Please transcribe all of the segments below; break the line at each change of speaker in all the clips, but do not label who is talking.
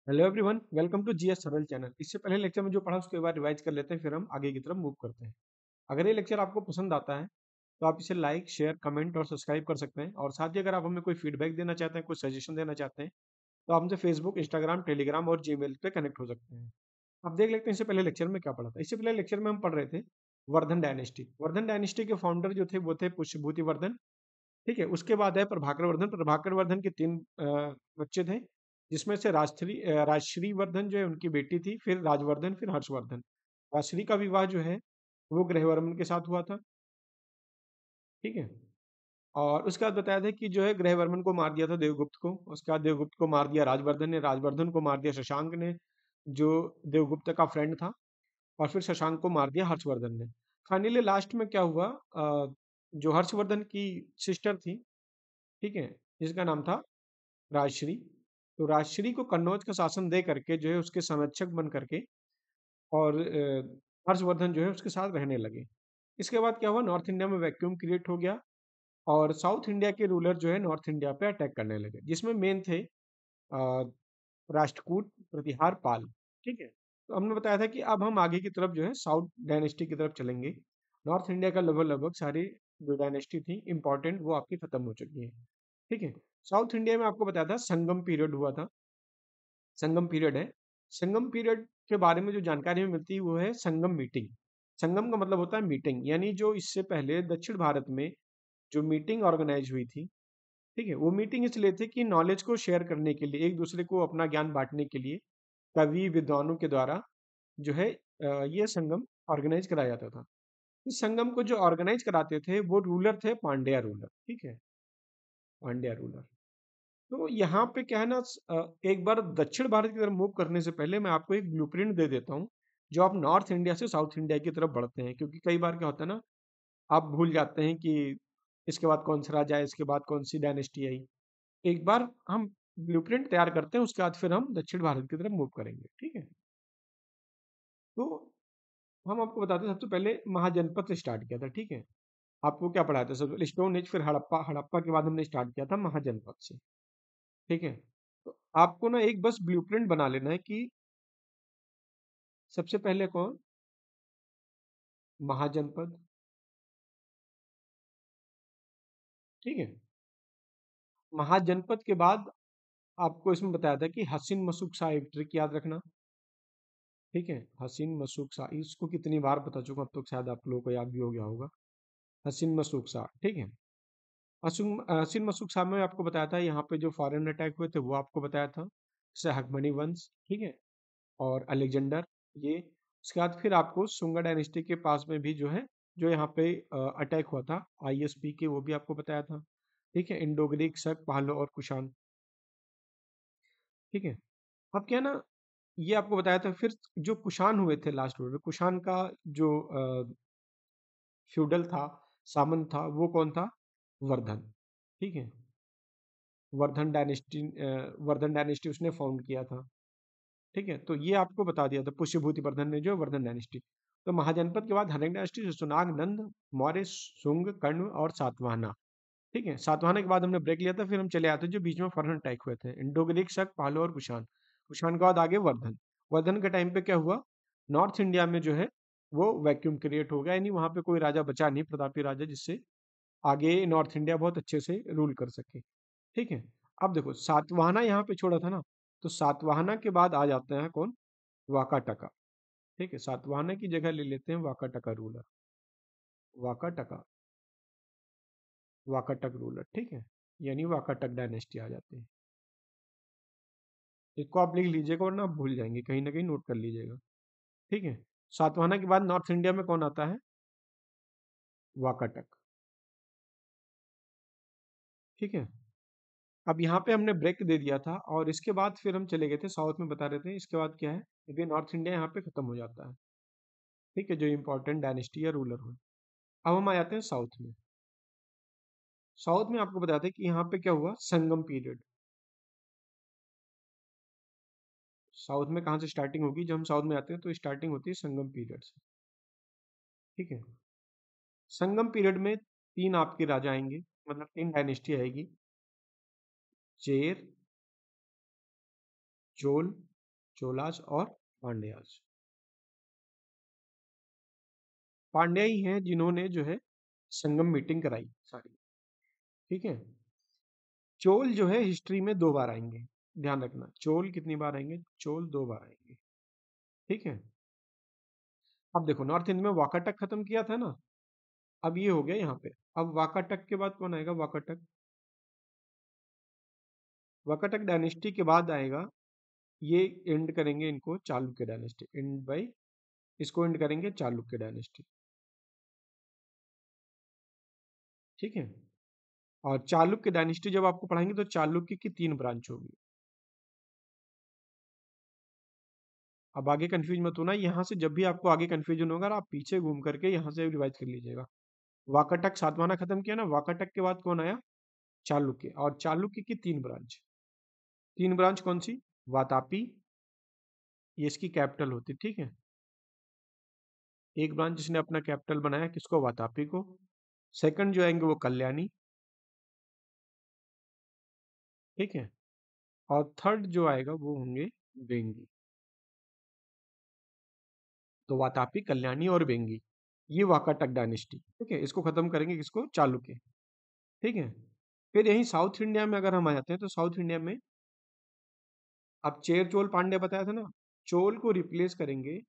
Hello everyone, welcome to GS Saral channel. इससे पहले lecture में जो पढ़ा उसके बाद रिवाइज कर लेते हैं, फिर हम आगे की तरफ मूव करते हैं। अगर ये लेक्चर आपको पसंद आता है तो आप इसे लाइक, शेयर, कमेंट और सब्सक्राइब कर सकते हैं। और साथ ही अगर आप हमें कोई फीडबैक देना चाहते हैं, कोई सजेशन देना चाहते हैं, तो आप हमसे फेसबुक, इंस्टाग्राम, टेलीग्राम और जीमेल पे कनेक्ट हो सकते हैं। अब देख लेते हैं इससे पहले लेक्चर में क्या पढ़ा था। इससे पहले लेक्चर में हम पढ़ रहे थे वर्धन डायनेस्टी। वर्धन डायनेस्टी के फाउंडर जो थे वो थे पुष्यभूति वर्धन। ठीक है, उसके बाद है प्रभाकर वर्धन। प्रभाकर वर्धन के तीन बच्चे थे, जिसमें से राजश्री वर्धन जो है उनकी बेटी थी, फिर राजवर्धन, फिर हर्षवर्धन। राजश्री का विवाह जो है वो ग्रहवर्मन के साथ हुआ था। ठीक है, और उसके बाद बताया था कि जो है ग्रहवर्मन को मार दिया था देवगुप्त को। उसके बाद देवगुप्त को मार दिया राजवर्धन ने, राजवर्धन को मार दिया शशांक ने, जो देवगुप्त का फ्रेंड था। और फिर शशांक को मार दिया हर्षवर्धन ने। फाइनली लास्ट में क्या हुआ, जो हर्षवर्धन की सिस्टर थी, ठीक है, जिसका नाम था राजश्री। तो राजश्री को कन्नौज का शासन दे करके जो है उसके संरक्षक बन करके, और हर्षवर्धन जो है उसके साथ रहने लगे। इसके बाद क्या हुआ, नॉर्थ इंडिया में वैक्यूम क्रिएट हो गया और साउथ इंडिया के रूलर जो है नॉर्थ इंडिया पे अटैक करने लगे, जिसमें मेन थे राष्ट्रकूट, प्रतिहार, पाल। ठीक है, तो हमने बताया था कि अब हम आगे की तरफ जो है साउथ डायनेस्टी की तरफ चलेंगे। नॉर्थ इंडिया का लगभग लगभग सारी जो डायनेस्टी थी इंपॉर्टेंट वो आपकी खत्म हो चुकी है। ठीक है, साउथ इंडिया में आपको बताया था संगम पीरियड हुआ था। संगम पीरियड है। संगम पीरियड के बारे में जो जानकारी हमें मिलती है वो है संगम मीटिंग। संगम का मतलब होता है मीटिंग, यानी जो इससे पहले दक्षिण भारत में जो मीटिंग ऑर्गेनाइज हुई थी। ठीक है, वो मीटिंग इसलिए थी कि नॉलेज को शेयर करने के लिए, एक दूसरे को अपना ज्ञान बांटने के लिए कवि विद्वानों के द्वारा जो है ये संगम ऑर्गेनाइज कराया जाता था। इस संगम को जो ऑर्गेनाइज कराते थे वो रूलर थे, पांड्या रूलर। ठीक है, पांड्या रूलर। तो यहाँ पे क्या है ना, एक बार दक्षिण भारत की तरफ मूव करने से पहले मैं आपको एक ब्लूप्रिंट दे देता हूँ, जो आप नॉर्थ इंडिया से साउथ इंडिया की तरफ बढ़ते हैं। क्योंकि कई बार क्या होता है ना, आप भूल जाते हैं कि इसके बाद कौन सा राजा है, इसके बाद कौन सी डायनेस्टी आई। एक बार हम ब्लूप्रिंट तैयार करते हैं, उसके बाद फिर हम दक्षिण भारत की तरफ मूव करेंगे। ठीक है, तो हम आपको बताते हैं सबसे पहले महाजनपद से स्टार्ट किया था। ठीक है, आपको क्या पढ़ाया था, सबसे पहले स्टोन एज, फिर हड़प्पा, हड़प्पा के बाद हमने स्टार्ट किया था महाजनपद से। ठीक है, तो आपको ना एक बस ब्लूप्रिंट बना लेना है कि सबसे पहले कौन, महाजनपद। ठीक है, महाजनपद के बाद आपको इसमें बताया था कि हसीन मसूक शाह, एक ट्रिक याद रखना। ठीक है, हसीन मसूक शाह, इसको कितनी बार बता चुका अब तो शायद आप लोगों को याद भी हो गया होगा। हसीन मसूक शाह। ठीक है, हसीन मसूक शाह में आपको बताया था यहाँ पे जो फॉरेन अटैक हुए थे वो आपको बताया था, जैसे हकमनी वंश। ठीक है, और अलेक्जेंडर, ये। उसके बाद फिर आपको सुंगा डायनेस्टी के पास में भी जो है, जो यहाँ पे अटैक हुआ था आईएसपी के, वो भी आपको बताया था। ठीक है, इंडो ग्रीक, शक, पालो और कुषाण। ठीक है, अब क्या है ना, ये आपको बताया था। फिर जो कुषाण हुए थे लास्ट में, कुषाण का जो फ्यूडल था, सामंत था, वो कौन था, वर्धन। ठीक है, वर्धन डायनेस्टी उसने फाउंड किया था। ठीक है, तो ये आपको बता दिया था पुष्यभूति वर्धन ने जो वर्धन डायनेस्टी। तो महाजनपद के बाद हर्यक डायनेस्टी, सुनाग, नंद, मौर्य, शुंग, कण्व और सातवाहना। ठीक है, सातवाहना के बाद हमने ब्रेक लिया था, फिर हम चले आते हैं जो बीच में फॉरेन अटैक हुए थे, इंडो ग्रीक, शक, पालो और कुषाण। कुषाण के बाद आगे वर्धन। वर्धन के टाइम पे क्या हुआ, नॉर्थ इंडिया में जो है वो वैक्यूम क्रिएट हो गया, यानी वहां पे कोई राजा बचा नहीं, प्रतापी राजा, जिससे आगे नॉर्थ इंडिया बहुत अच्छे से रूल कर सके। ठीक है, अब देखो सातवाहना यहाँ पे छोड़ा था ना, तो सातवाहना के बाद आ जाते हैं कौन, वाकाटका। ठीक है, सातवाहना की जगह ले लेते हैं वाकाटका रूलर। वाकाटका, वाकाटक रूलर। ठीक है, यानी वाकाटक डायनेस्टी आ जाती है। इसको आप लिख लीजिएगा और ना आप भूल जाएंगे, कहीं ना कहीं नोट कर लीजिएगा। ठीक है, सातवाहना के बाद नॉर्थ इंडिया में कौन आता है, वाकाटक। ठीक है, अब यहाँ पे हमने ब्रेक दे दिया था और इसके बाद फिर हम चले गए थे साउथ में, बता रहे थे इसके बाद क्या है, क्योंकि नॉर्थ इंडिया यहाँ पे खत्म हो जाता है। ठीक है, जो इंपॉर्टेंट डायनेस्टी या रूलर हो। अब हम आ जाते हैं साउथ में। साउथ में आपको बताते हैं कि यहाँ पे क्या हुआ, संगम पीरियड। साउथ में कहाँ से स्टार्टिंग होगी, जब हम साउथ में आते हैं तो स्टार्टिंग होती है संगम पीरियड से। ठीक है, संगम पीरियड में तीन आपके राजा आएंगे, मतलब तीन डायनेस्टी आएगी, चेर, चोल चोलास और पांड्यास। पांड्या ही हैं जिन्होंने जो है संगम मीटिंग कराई सारी। ठीक है। चोल जो है हिस्ट्री में 2 बार आएंगे, ध्यान रखना। चोल कितनी बार आएंगे? चोल 2 बार आएंगे। ठीक है। अब देखो, नॉर्थ इंडिया में वाकाटक खत्म किया था ना, अब ये हो गया यहाँ पे। अब वाकाटक के बाद कौन आएगा? वाकाटक। वाकाटक डायनेस्टी के बाद आएगा, ये एंड करेंगे इनको चालुक्य डायनेस्टी, एंड बाय, इसको एंड करेंगे चालुक्य डायनेस्टी। ठीक है। और चालुक्य डायनेस्टी जब आपको पढ़ाएंगे तो चालुक्य की 3 ब्रांच होगी। अब आगे कंफ्यूज मत होना, यहाँ से जब भी आपको आगे कंफ्यूजन होगा आप पीछे घूम करके यहाँ से रिवाइज कर लीजिएगा। वाकाटक सातवाना खत्म किया ना, वाकाटक के बाद कौन आया? चालुक्य। और चालुक्य की 3 ब्रांच। 3 ब्रांच कौन सी? वातापी, ये इसकी कैपिटल होती। ठीक है। एक ब्रांच जिसने अपना कैपिटल बनाया किसको? वातापी को। सेकंड जो आएंगे वो कल्याणी। ठीक है। और थर्ड जो आएगा वो होंगे वेंगी। तो वातापी, कल्याणी और वेंगी, ये वाकाटक डायनेस्टी। ठीक है। इसको खत्म करेंगे किसको? चालुक्य। ठीक है। फिर यहीं साउथ इंडिया में अगर हम आ जाते हैं तो साउथ इंडिया में अब चेर चोल पांड्या बताया था ना, चोल को रिप्लेस करेंगे,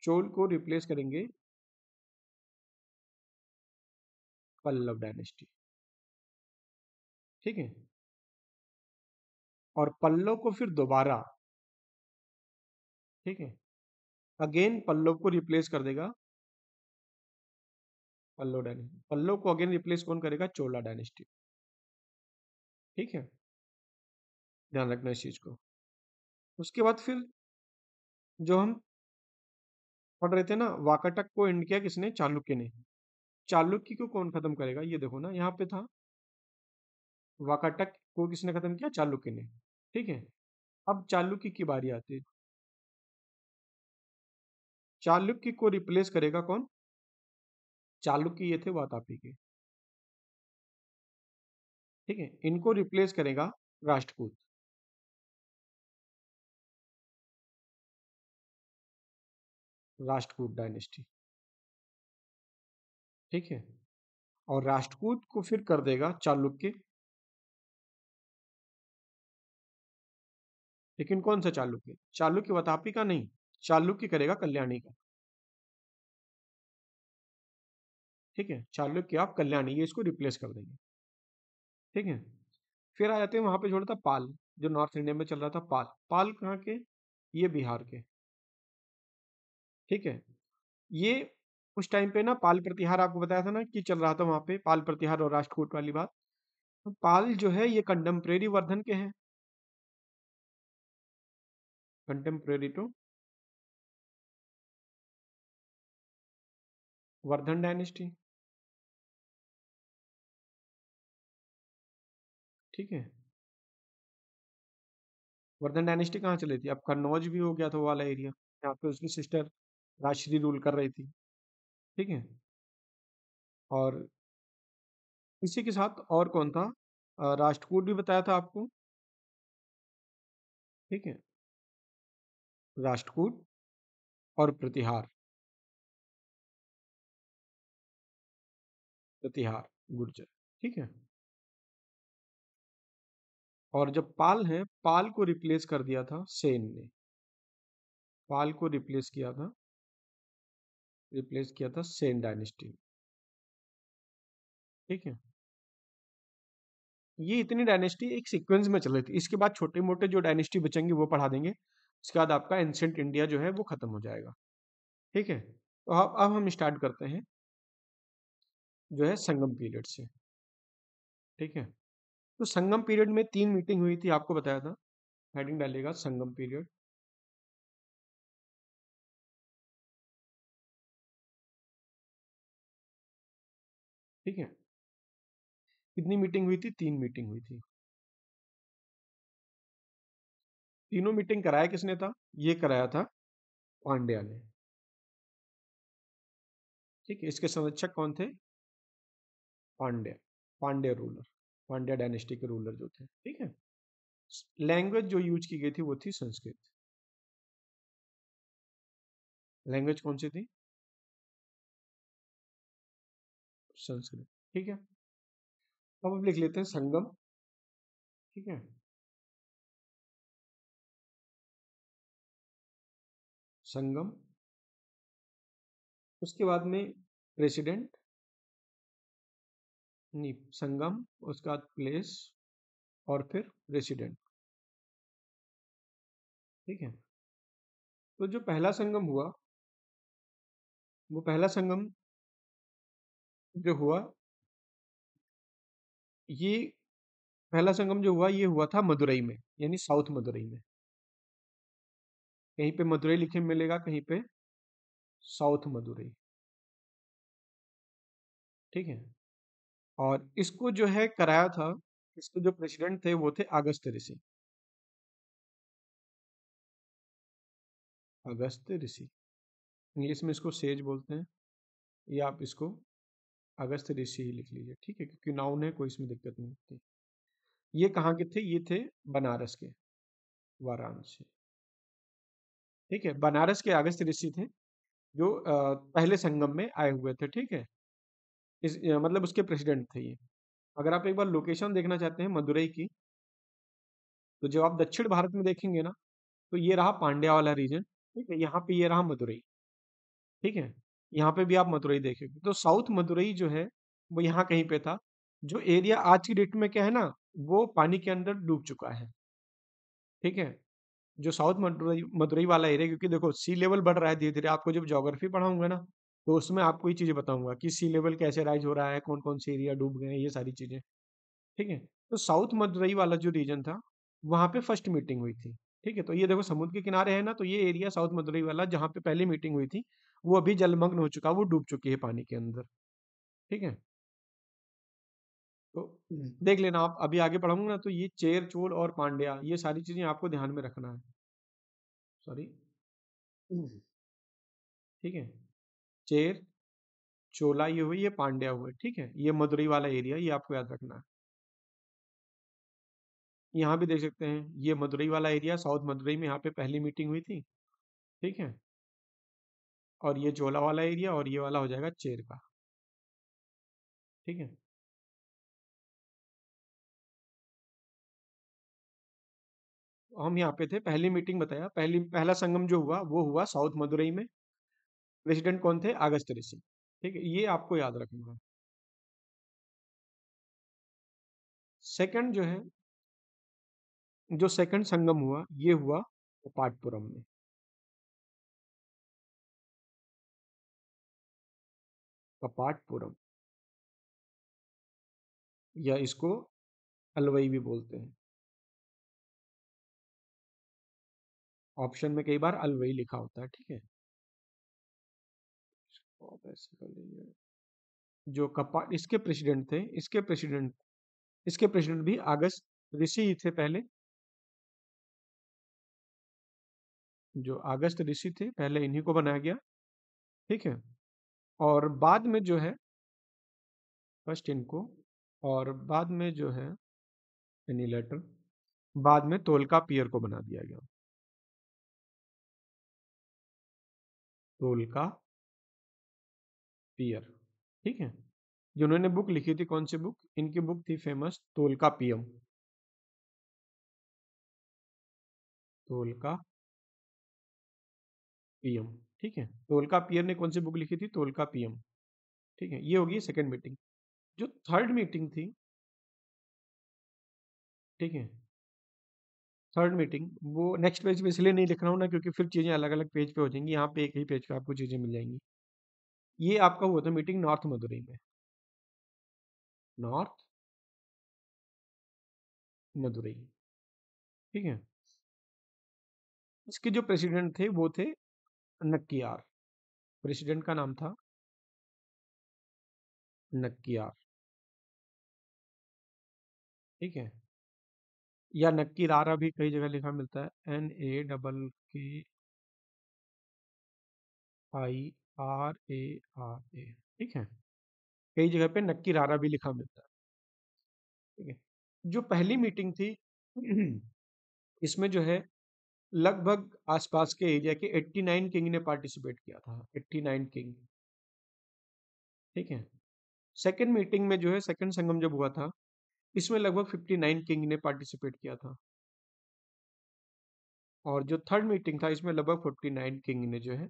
चोल को रिप्लेस करेंगे पल्लव डायनेस्टी। ठीक है। और पल्लव को फिर दोबारा, ठीक है, अगेन पल्लव को रिप्लेस कर देगा पल्लव डायनेस्टी। पल्लव को अगेन रिप्लेस कौन करेगा? चोला डायनेस्टी। ठीक है। ध्यान रखना इस चीज को। उसके बाद फिर जो हम पढ़ रहे थे ना, वाकाटक को एंड किया किसने? चालुक्य ने। चालुक्य को कौन खत्म करेगा? ये देखो ना, यहाँ पे था, वाकाटक को किसने खत्म किया? चालुक्य ने। ठीक है। अब चालुक्य की बारी आती है। चालुक्य को रिप्लेस करेगा कौन? चालुक्य ये थे वातापी के। ठीक है। इनको रिप्लेस करेगा राष्ट्रकूट। राष्ट्रकूट डायनेस्टी। ठीक है। और राष्ट्रकूट को फिर कर देगा चालुक्य। लेकिन कौन सा चालुक्य? चालुक्य वातापी का नहीं, चालुक्य करेगा कल्याणी का। ठीक है। चालुक्य आप कल्याणी, ये इसको रिप्लेस कर देंगे। ठीक है। फिर आ जाते हैं, वहां पे छोड़ा था पाल, जो नॉर्थ इंडिया में चल रहा था। पाल, पाल कहाँ के? ये बिहार के। ठीक है। ये उस टाइम पे ना पाल प्रतिहार आपको बताया था ना कि चल रहा था वहां पे, पाल प्रतिहार और राष्ट्रकूट वाली बात। तो पाल जो है ये कंटेम्प्रेरी वर्धन के हैं। Contemporary to Vardhan dynasty. ठीक है। वर्धन डायनेस्टी कहाँ चली थी? अब कन्नौज भी हो गया था वो वाला एरिया, यहाँ पे उसकी सिस्टर राजश्री रूल कर रही थी। ठीक है। और इसी के साथ और कौन था? राष्ट्रकूट भी बताया था आपको। ठीक है। राष्ट्रकूट और प्रतिहार, प्रतिहार गुर्जर। ठीक है। और जब पाल है, पाल को रिप्लेस कर दिया था सेन ने। पाल को रिप्लेस किया था सेन डायनेस्टी। ठीक है। ये इतनी डायनेस्टी एक सीक्वेंस में चल रही थी। इसके बाद छोटे मोटे जो डायनेस्टी बचेंगे वो पढ़ा देंगे। उसके बाद आपका एंशिएंट इंडिया जो है वो खत्म हो जाएगा। ठीक है। तो अब हम स्टार्ट करते हैं जो है संगम पीरियड से। ठीक है। तो संगम पीरियड में 3 मीटिंग हुई थी, आपको बताया था। हेडिंग डालिएगा संगम पीरियड। ठीक है। कितनी मीटिंग हुई थी? 3 मीटिंग हुई थी। तीनों मीटिंग कराया किसने था? ये कराया था पांड्या ने। ठीक है। इसके संरक्षक कौन थे? पांड्या। पांड्या रूलर, पांड्या डायनेस्टी के रूलर जो थे। ठीक है। लैंग्वेज जो यूज की गई थी वो थी संस्कृत। लैंग्वेज कौन सी थी? संस्कृत। ठीक है, अब लिख लेते हैं संगम। ठीक है, संगम, उसके बाद में प्रेसिडेंट, नहीं संगम, उसके बाद प्लेस, और फिर रेसिडेंट। ठीक है, तो जो पहला संगम हुआ, वो पहला संगम जो हुआ, ये पहला संगम जो हुआ ये हुआ था मदुरई में, यानी साउथ मदुरई में। कहीं पे मदुरई लिखे मिलेगा, कहीं पे साउथ मदुरई। ठीक है, और इसको जो है कराया था, इसके जो प्रेसिडेंट थे वो थे अगस्त ऋषि। अगस्त ऋषि, इंग्लिश में इसको सेज बोलते हैं, या आप इसको अगस्त ऋषि ही लिख लीजिए। ठीक है, क्योंकि नाउन है, कोई इसमें दिक्कत नहीं होती। ये कहाँ के थे? ये थे बनारस के, वाराणसी। ठीक है, बनारस के अगस्त ऋषि थे, जो पहले संगम में आए हुए थे। ठीक है, मतलब उसके प्रेसिडेंट थे ये। अगर आप एक बार लोकेशन देखना चाहते हैं मदुरई की, तो जब आप दक्षिण भारत में देखेंगे ना, तो ये रहा पांड्या वाला रीजन। ठीक है, यहाँ पे ये रहा मदुरई। ठीक है, यहाँ पे भी आप मदुरई देखेंगे, तो साउथ मदुरई जो है वो यहाँ कहीं पे था। जो एरिया आज की डेट में क्या है ना, वो पानी के अंदर डूब चुका है। ठीक है, जो साउथ मदुरई मदुरई वाला एरिया, क्योंकि देखो सी लेवल बढ़ रहा है धीरे धीरे। आपको जब ज्योग्राफी पढ़ाऊंगा ना, तो उसमें आपको ये चीजें बताऊंगा कि सी लेवल कैसे राइज हो रहा है, कौन कौन से एरिया डूब गए हैं, ये सारी चीजें। ठीक है, तो साउथ मदुरई वाला जो रीजन था, वहां पे फर्स्ट मीटिंग हुई थी। ठीक है, तो ये देखो समुद्र के किनारे है ना, तो ये एरिया साउथ मदुरई वाला जहाँ पे पहली मीटिंग हुई थी, वो अभी जलमग्न हो चुका, वो डूब चुकी है पानी के अंदर। ठीक है, तो देख लेना आप, अभी आगे पढ़ूंगा ना, तो ये चेर चोल और पांड्या, ये सारी चीजें आपको ध्यान में रखना है। सॉरी। ठीक है, चेर, चोला ये हुई, ये पांड्या हुए। ठीक है, ये मदुरई वाला एरिया, ये आपको याद रखना है। यहाँ भी देख सकते हैं, ये मदुरई वाला एरिया, साउथ मदुरई में यहाँ पे पहली मीटिंग हुई थी। ठीक है, और ये चोला वाला एरिया, और ये वाला हो जाएगा चेर का। ठीक है, हम यहाँ पे थे, पहली मीटिंग बताया, पहला संगम जो हुआ वो हुआ साउथ मदुरई में। प्रेसिडेंट कौन थे? अगस्त ऋषि। ठीक है, ये आपको याद रखना है। सेकंड जो है, जो सेकंड संगम हुआ, ये हुआ कपाटपुरम में। कपाटपुरम, या इसको अलवई भी बोलते हैं। ऑप्शन में कई बार अलवई लिखा होता है। ठीक है, और ऐसे कर लीजिए। जो कपा इसके प्रेसिडेंट थे, इसके प्रेसिडेंट भी अगस्त ऋषि ही थे पहले। जो अगस्त ऋषि थे पहले, इन्हीं को बनाया गया। ठीक है, और बाद में जो है, फर्स्ट इनको, और बाद में जो है एनी लेटर, बाद में तोलका पियर को बना दिया गया। तोलका पियर। ठीक है, जिन्होंने बुक लिखी थी, कौन सी बुक? इनकी बुक थी फेमस, तोलका पियम। तोलका पियम। ठीक है, तोलका पियर ने कौन सी बुक लिखी थी? तोलका पियम। ठीक है, ये होगी सेकंड मीटिंग। जो थर्ड मीटिंग थी, ठीक है, थर्ड मीटिंग, वो नेक्स्ट पेज पे इसलिए नहीं लिख रहा हूँ ना, क्योंकि फिर चीज़ें अलग अलग पेज पे हो जाएंगी। यहाँ पे एक ही पेज पे आपको चीज़ें मिल जाएंगी। ये आपका हुआ था मीटिंग नॉर्थ मदुरई में। नॉर्थ मदुरई। ठीक है, इसके जो प्रेसिडेंट थे वो थे नक्कियार। प्रेसिडेंट का नाम था नक्कियार। ठीक है, या नक्की रारा भी कई जगह लिखा मिलता है, NAKKIRARA। ठीक है, कई जगह पे नक्की रारा भी लिखा मिलता है। ठीक है, जो पहली मीटिंग थी इसमें जो है लगभग आसपास के एरिया के 89 किंग ने पार्टिसिपेट किया था, 89 किंग। ठीक है। सेकंड मीटिंग में जो है, सेकंड संगम जब हुआ था, इसमें लगभग 59 किंग ने पार्टिसिपेट किया था। और जो थर्ड मीटिंग था, इसमें लगभग 49 किंग ने जो है,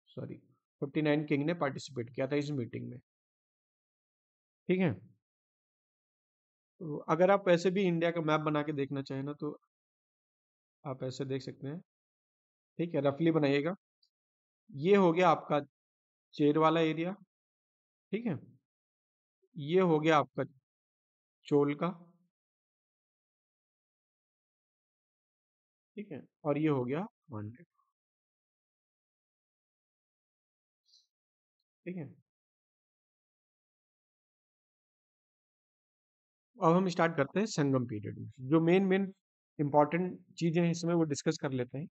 सॉरी, 49 किंग ने पार्टिसिपेट किया था इस मीटिंग में। ठीक है। तो अगर आप ऐसे भी इंडिया का मैप बना के देखना चाहें ना, तो आप ऐसे देख सकते हैं। ठीक है, रफली बनाइएगा। ये हो गया आपका चेर वाला एरिया। ठीक है। ये हो गया आपका चोल का। ठीक है। और ये हो गया मांडे। ठीक है। अब हम स्टार्ट करते हैं संगम पीरियड में, जो मेन मेन इंपॉर्टेंट चीजें हैं इसमें वो डिस्कस कर लेते हैं।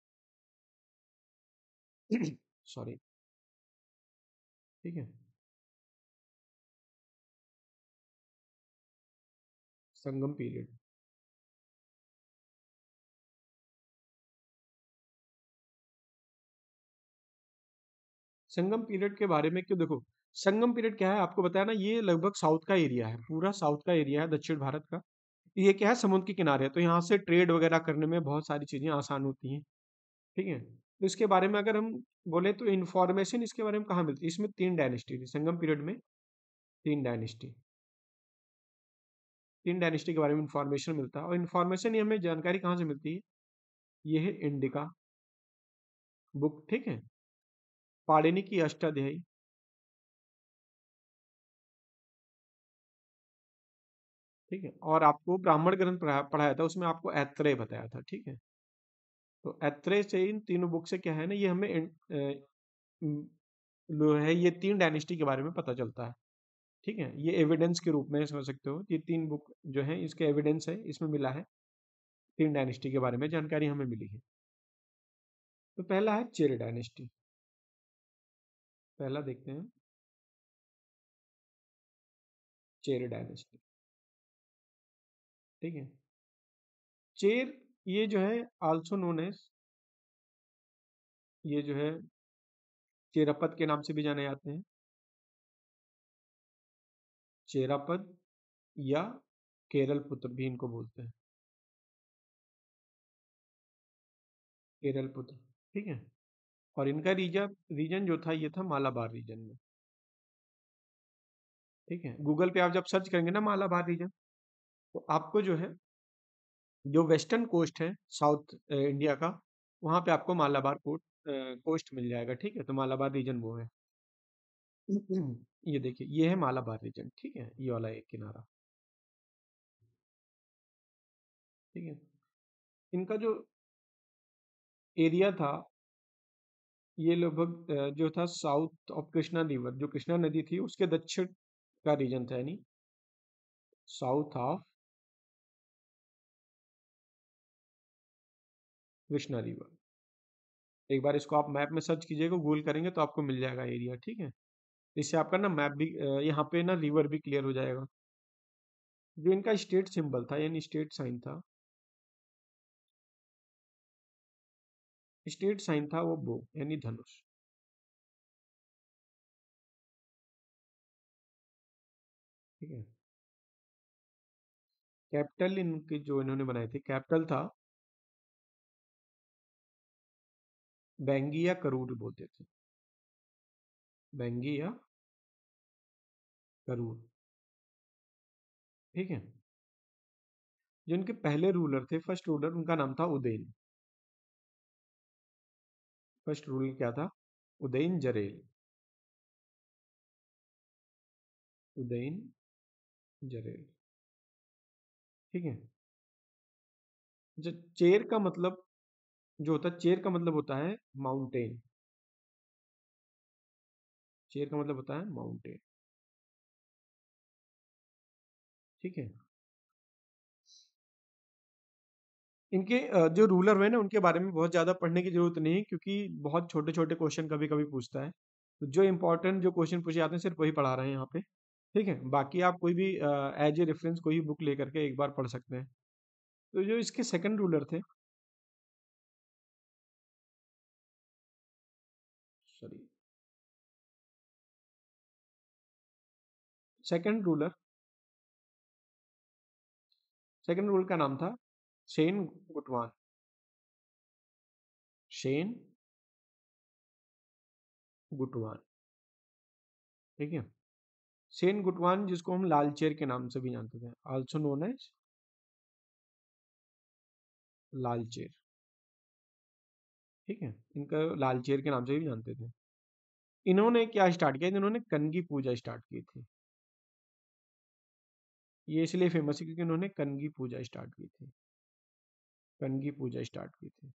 सॉरी। ठीक है। संगम पीरियड। संगम पीरियड के बारे में क्यों, देखो, संगम पीरियड क्या है आपको बताया ना, ये लगभग साउथ का एरिया है, पूरा साउथ का एरिया है दक्षिण भारत का। ये क्या है, समुद्र के किनारे है, तो यहाँ से ट्रेड वगैरह करने में बहुत सारी चीजें आसान होती हैं। ठीक है। तो इसके बारे में अगर हम बोले तो इंफॉर्मेशन इसके बारे में कहाँ मिलती है, इसमें तीन डायनेस्टी थी संगम पीरियड में। तीन डायनेस्टी। तीन डायनेस्टी के बारे में इंफॉर्मेशन मिलता है, और इंफॉर्मेशन ये हमें जानकारी कहाँ से मिलती है, ये है इंडिका बुक। ठीक है। पाणिनि की अष्टाध्यायी। ठीक है। और आपको ब्राह्मण ग्रंथ पढ़ाया था, उसमें आपको ऐत्रेय बताया था। ठीक है। तो ऐत्रेय से इन तीनों बुक से क्या है ना, ये हमें जो है ये तीन डायनेस्टी के बारे में पता चलता है। ठीक है। ये एविडेंस के रूप में समझ सकते हो, ये तीन बुक जो है इसके एविडेंस है, इसमें मिला है, तीन डायनेस्टी के बारे में जानकारी हमें मिली है। तो पहला है चेर डायनेस्टी। पहला देखते हैं, चेर डायनेस्टी। ठीक है। चेर, ये जो है आल्सो नोन एज, ये जो है चेरापद के नाम से भी जाने जाते हैं। चेरापद या केरल पुत्र भी इनको बोलते हैं, केरल पुत्र। ठीक है। और इनका रीजन रीजन जो था, ये था मालाबार रीजन में। ठीक है। गूगल पे आप जब सर्च करेंगे ना मालाबार रीजन, तो आपको जो है, जो वेस्टर्न कोस्ट है साउथ इंडिया का, वहां पे आपको मालाबार कोस्ट मिल जाएगा। ठीक है। तो मालाबार रीजन वो है। ये देखिए, ये है मालाबार रीजन। ठीक है, ये वाला एक किनारा। ठीक है। इनका जो एरिया था, ये लगभग जो था साउथ ऑफ कृष्णा रिवर, जो कृष्णा नदी थी उसके दक्षिण का रीजन था, यानी साउथ ऑफ कृष्णा रिवर। एक बार इसको आप मैप में सर्च कीजिएगा, गूगल करेंगे तो आपको मिल जाएगा एरिया। ठीक है। इससे आपका ना मैप भी यहाँ पे ना रिवर भी क्लियर हो जाएगा। जो इनका स्टेट सिंबल था, यानी स्टेट साइन था, स्टेट साइन था वो बो, यानी धनुष। ठीक है। कैपिटल इनके जो इन्होंने बनाए थे, कैपिटल था बैंगी या करूर बोलते थे, बैंगी या करूर। ठीक है। जो इनके पहले रूलर थे, फर्स्ट रूलर, उनका नाम था उदयन। फर्स्ट रूलर क्या था, उदयन जरेल। उदयन जरेल। ठीक है। जो चेर का मतलब, जो होता है चेर का मतलब होता है माउंटेन। चेर का मतलब होता है माउंटेन। ठीक है। इनके जो रूलर हुए ना, उनके बारे में बहुत ज़्यादा पढ़ने की जरूरत नहीं है, क्योंकि बहुत छोटे छोटे क्वेश्चन कभी कभी पूछता है। तो जो इंपॉर्टेंट जो क्वेश्चन पूछे जाते हैं सिर्फ वही पढ़ा रहे हैं यहाँ पे। ठीक है। बाकी आप कोई भी एज ए रेफरेंस कोई बुक लेकर के एक बार पढ़ सकते हैं। तो जो इसके सेकंड रूलर थे, sorry, second ruler, second ruler का नाम था शेन गुटवान। शेन गुटवान, ठीक है। शेन गुटवान, जिसको हम लालचेर के नाम से भी जानते थे, आल्सो नोन एज लालचेर, ठीक है। इनका लालचेर के नाम से भी जानते थे। इन्होंने क्या स्टार्ट किया, इन्होंने कनगी पूजा स्टार्ट की थी। ये इसलिए फेमस है क्योंकि इन्होंने कनगी पूजा स्टार्ट की थी, कनगी पूजा स्टार्ट की थी,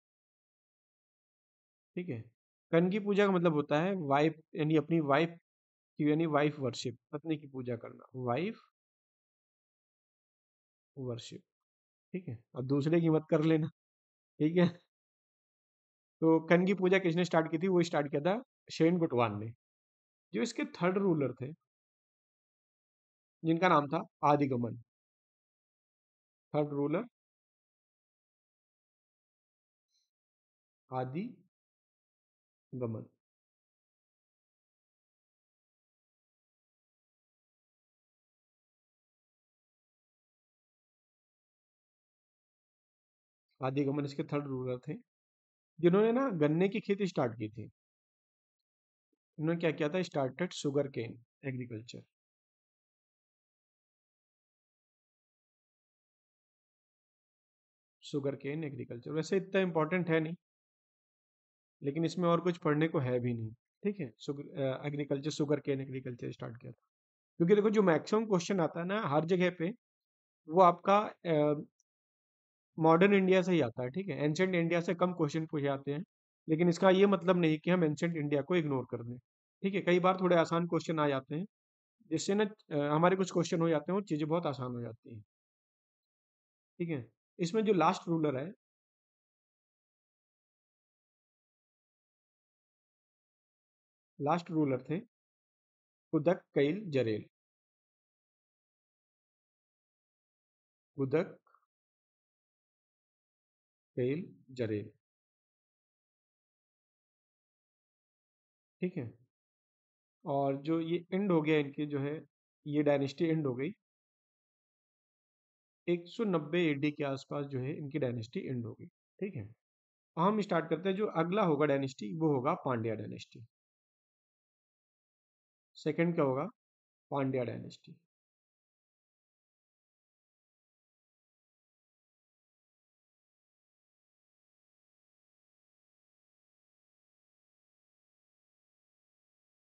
ठीक है। कनगी पूजा का मतलब होता है वाइफ, यानी अपनी वाइफ की, यानी वाइफ वर्शिप, पत्नी की पूजा करना, वाइफ वर्शिप, ठीक है। और दूसरे की मत कर लेना, ठीक है। तो कनगी पूजा किसने स्टार्ट की थी, वो स्टार्ट किया था शेन गुटवान ने। जो इसके थर्ड रूलर थे, जिनका नाम था आदिगमन, थर्ड रूलर आदिगमन। आदिगमन इसके थर्ड रूलर थे, जिन्होंने ना गन्ने की खेती स्टार्ट की थी। इन्होंने क्या किया था, started sugarcane agriculture. Sugarcane agriculture वैसे इतना इंपॉर्टेंट है नहीं, लेकिन इसमें और कुछ पढ़ने को है भी नहीं, ठीक है। Sugar agriculture, sugarcane agriculture start किया था। क्योंकि देखो जो मैक्सिमम क्वेश्चन आता है ना हर जगह पे, वो आपका मॉडर्न इंडिया से ही आता है, ठीक है। एंशंट इंडिया से कम क्वेश्चन पूछे जाते हैं, लेकिन इसका ये मतलब नहीं कि हम एंशंट इंडिया को इग्नोर कर दें, ठीक है। कई बार थोड़े आसान क्वेश्चन आ जाते हैं, जिससे ना हमारे कुछ क्वेश्चन हो जाते हैं, वो चीज़ें बहुत आसान हो जाती हैं, ठीक है। इसमें जो लास्ट रूलर है, लास्ट रूलर थे कुदक कैल जरेल, कुदक कैल जरेल, ठीक है। और जो ये एंड हो गया इनके जो है, ये डायनेस्टी एंड हो गई 190 एडी के आसपास, जो है इनकी डायनेस्टी एंड हो गई, ठीक है। हम स्टार्ट करते हैं, जो अगला होगा डायनेस्टी वो होगा पांड्या डायनेस्टी। सेकंड क्या होगा, पांड्या डायनेस्टी।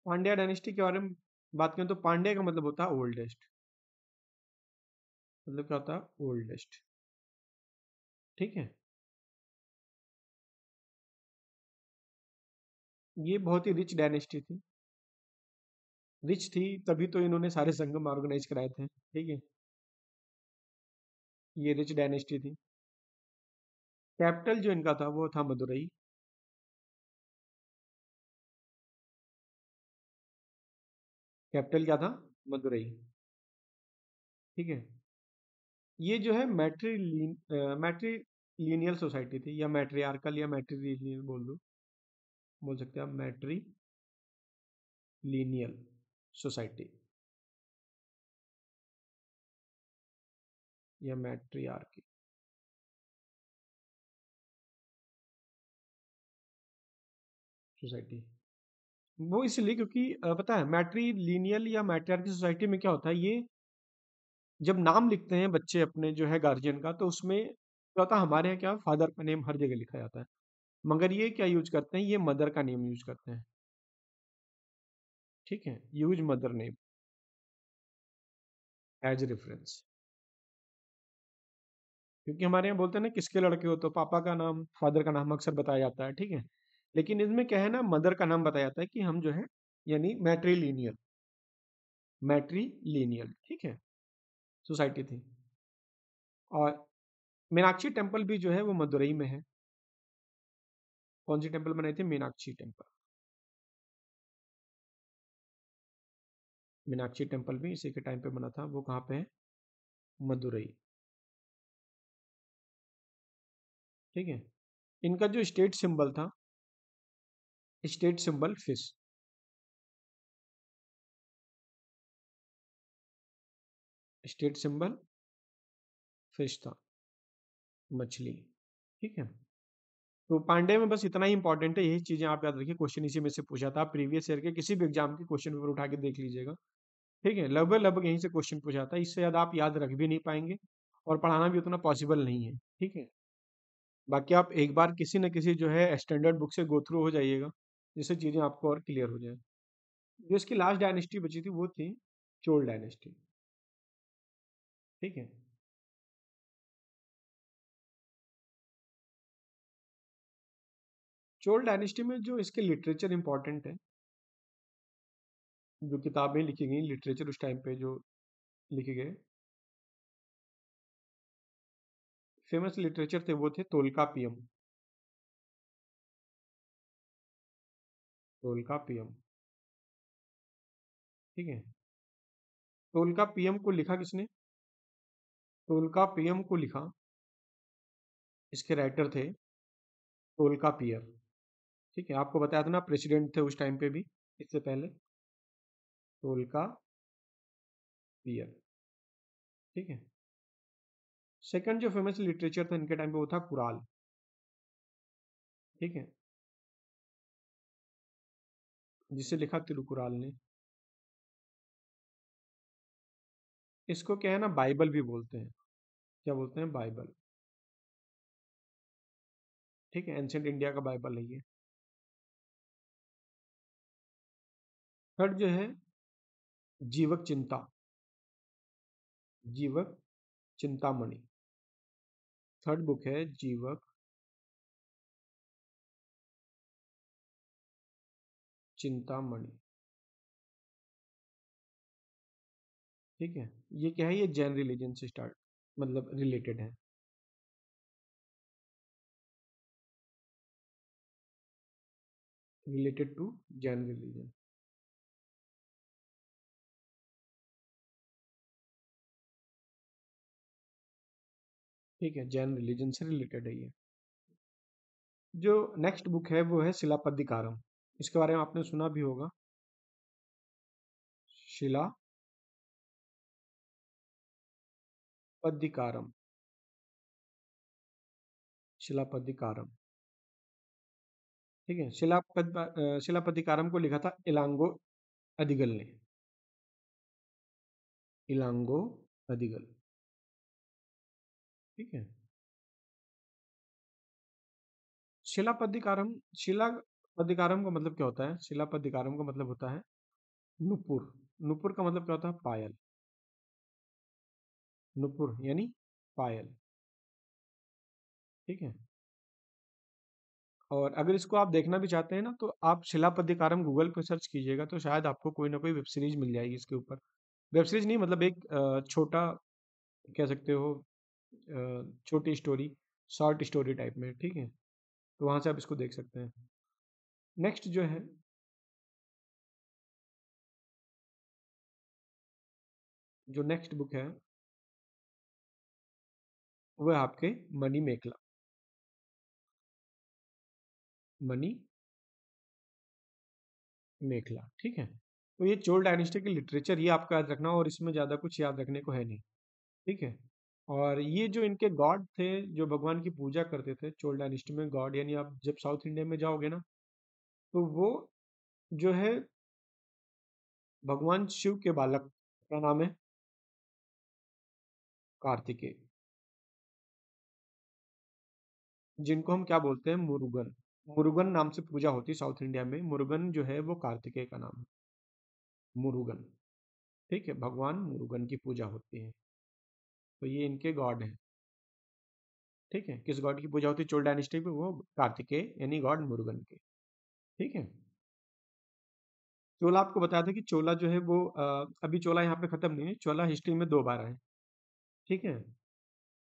पांड्या डायनेस्टी के बारे में बात करें तो पांड्या का मतलब होता है ओल्डेस्ट, मतलब क्या होता है, ओल्डेस्ट, ठीक है। ये बहुत ही रिच डायनेस्टी थी, रिच थी तभी तो इन्होंने सारे संगम ऑर्गेनाइज कराए थे, ठीक है। ये रिच डायनेस्टी थी। कैपिटल जो इनका था वो था मदुरई, कैपिटल क्या था, मदुरई, ठीक है। ये जो है मैट्रीलिनियल सोसाइटी थी, या मैट्रियार्कल या मैट्रीलिनियल बोल दो, बोल सकते हैं आप, मैट्रीलिनियल सोसाइटी या मैट्रियार्की सोसाइटी। वो इसलिए क्योंकि पता है मैट्रीलिनियल या मैट्रियार्की सोसाइटी में क्या होता है, ये जब नाम लिखते हैं बच्चे अपने जो है गार्जियन का, तो उसमें क्या होता है, हमारे यहाँ क्या फादर का नेम हर जगह लिखा जाता है, मगर ये क्या यूज करते हैं, ये मदर का नेम यूज करते हैं, ठीक है। Use mother name as reference. क्योंकि हमारे यहाँ बोलते हैं ना, किसके लड़के हो, तो पापा का नाम, फादर का नाम अक्सर बताया जाता है, ठीक है। लेकिन इसमें क्या है ना, मदर का नाम बताया जाता है कि हम जो है, यानी मैट्रीलिनियल, मैट्रीलिनियल, ठीक है, सोसाइटी थी। और मीनाक्षी टेम्पल भी जो है वो मदुरई में है। कौन सी टेम्पल बनाई थी, मीनाक्षी टेम्पल। मीनाक्षी टेम्पल भी इसी के टाइम पे बना था, वो कहाँ पे है, मदुरई। ठीक है। इनका जो स्टेट सिंबल था, state symbol fish, state symbol fish था, मछली। ठीक है। तो पांडे में बस इतना ही इंपॉर्टेंट है, यही चीजें आप याद रखिए, क्वेश्चन इसी में से पूछा था, आप प्रीवियस ईयर के किसी भी एग्जाम के क्वेश्चन पेपर उठा के देख लीजिएगा। ठीक है, लगभग लगभग यहीं से क्वेश्चन पूछा था, इससे ज़्यादा आप याद रख भी नहीं पाएंगे और पढ़ाना भी उतना पॉसिबल नहीं है। ठीक है। बाकी आप एक बार किसी न किसी जो है स्टैंडर्ड बुक से गो थ्रू हो जाइएगा, जिससे चीज़ें आपको और क्लियर हो जाए। जो इसकी लास्ट डायनेस्टी बची थी वो थी चोल डायनेस्टी। ठीक है। चोल डायनेस्टी में जो इसके लिटरेचर इंपॉर्टेंट है, जो किताबें लिखी गई लिटरेचर उस टाइम पे जो लिखे गए फेमस लिटरेचर थे, वो थे तोल्कापियम। तोल्कापियम। ठीक है। तोल्कापियम को लिखा किसने? तोल्कापियम को लिखा, इसके राइटर थे तोल्कापियर। ठीक है, आपको बताया था ना, प्रेसिडेंट थे उस टाइम पे भी, इससे पहले, तोल्कापियर। ठीक है। सेकंड जो फेमस लिटरेचर था इनके टाइम पे वो था कुराल। ठीक है, जिसे लिखा तिरुकुराल ने। इसको क्या है ना, बाइबल भी बोलते हैं। क्या बोलते हैं? बाइबल। ठीक है, एंशिएंट इंडिया का बाइबल है ये। थर्ड जो है, जीवक चिंता, जीवक चिंतामणि। थर्ड बुक है जीवक चिंतामणि। ठीक है। ये क्या है? ये जैन रिलीजन से स्टार्ट, मतलब रिलेटेड है। Related to Jain religion. ठीक है, जैन रिलीजन से रिलेटेड है ये। जो नेक्स्ट बुक है वो है शिलापद्दिकारम। इसके बारे में आपने सुना भी होगा। शिलापद्दिकारम। शिलापद्दिकारम। ठीक है। शिलापद्दिकारम को लिखा था इलांगो अदिगल ने। इलांगो अदिगल। ठीक है। शिलापद्दिकारम, शिलापद्दिकारम का मतलब क्या होता है? शिलापद्दिकारम का मतलब होता है नुपुर। नुपुर का मतलब क्या होता है? पायल। नुपुर यानी पायल। ठीक है। और अगर इसको आप देखना भी चाहते हैं ना, तो आप शिलापद्दिकारम गूगल पे सर्च कीजिएगा, तो शायद आपको कोई ना कोई वेब सीरीज मिल जाएगी इसके ऊपर। वेब सीरीज नहीं, मतलब एक छोटा, कह सकते हो, छोटी स्टोरी, शॉर्ट स्टोरी टाइप में। ठीक है। तो वहां से आप इसको देख सकते हैं। नेक्स्ट जो है, जो नेक्स्ट बुक है वो है आपके मनी मेखला। मनी मेखला। ठीक है। तो ये चोल डायनेस्टी की लिटरेचर, ये आपको याद रखना, और इसमें ज़्यादा कुछ याद रखने को है नहीं। ठीक है। और ये जो इनके गॉड थे, जो भगवान की पूजा करते थे चोल डायनेस्टी में, गॉड यानी आप जब साउथ इंडिया में जाओगे ना, तो वो जो है भगवान शिव के बालक, क्या नाम है? कार्तिकेय। जिनको हम क्या बोलते हैं? मुरुगन। मुरुगन नाम से पूजा होती है साउथ इंडिया में। मुरुगन जो है वो कार्तिकेय का नाम है, मुरुगन। ठीक है, भगवान मुरुगन की पूजा होती है। तो ये इनके गॉड हैं। ठीक है। किस गॉड की पूजा होती है चोल डायनेस्टी में? वो कार्तिकेय यानी गॉड मुरुगन के। ठीक है। चोला, आपको बताया था कि चोला जो है वो अभी चोला यहाँ पे खत्म नहीं है, चोला हिस्ट्री में दो बार आए। ठीक है।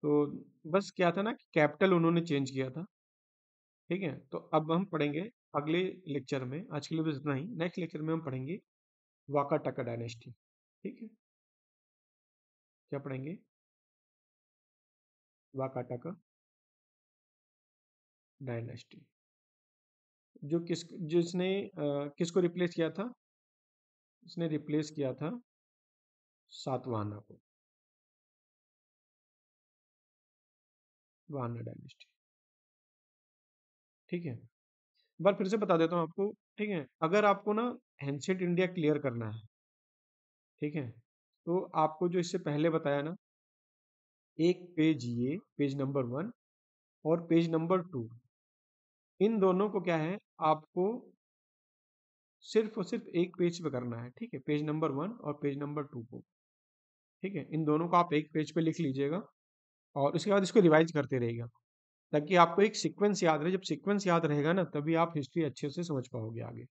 तो बस क्या था ना कि कैपिटल उन्होंने चेंज किया था। ठीक है। तो अब हम पढ़ेंगे अगले लेक्चर में, आज के लिए बस इतना ही। नेक्स्ट लेक्चर में हम पढ़ेंगे वाकाटका डायनेस्टी। ठीक है। क्या पढ़ेंगे? वाकाटका डायनेस्टी, जो जिसने किसको रिप्लेस किया था? इसने रिप्लेस किया था सातवाहना को, वाहना डायनेस्टी। ठीक है, एक बार फिर से बता देता हूँ आपको। ठीक है, अगर आपको ना एंशिएंट इंडिया क्लियर करना है, ठीक है, तो आपको जो इससे पहले बताया ना, एक पेज ये पेज नंबर 1 और पेज नंबर 2, इन दोनों को क्या है, आपको सिर्फ और सिर्फ एक पेज पे करना है। ठीक है, पेज नंबर 1 और पेज नंबर 2 को। ठीक है, इन दोनों को आप एक पेज पे लिख लीजिएगा और उसके बाद इसको रिवाइज करते रहिएगा, ताकि आपको एक सीक्वेंस याद रहे। जब सीक्वेंस याद रहेगा ना, तभी आप हिस्ट्री अच्छे से समझ पाओगे आगे।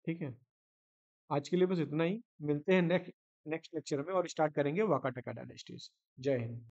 ठीक है, आज के लिए बस इतना ही। मिलते हैं नेक्स्ट नेक्स्ट लेक्चर में और स्टार्ट करेंगे वाका टका डायनेस्टी से। जय हिंद।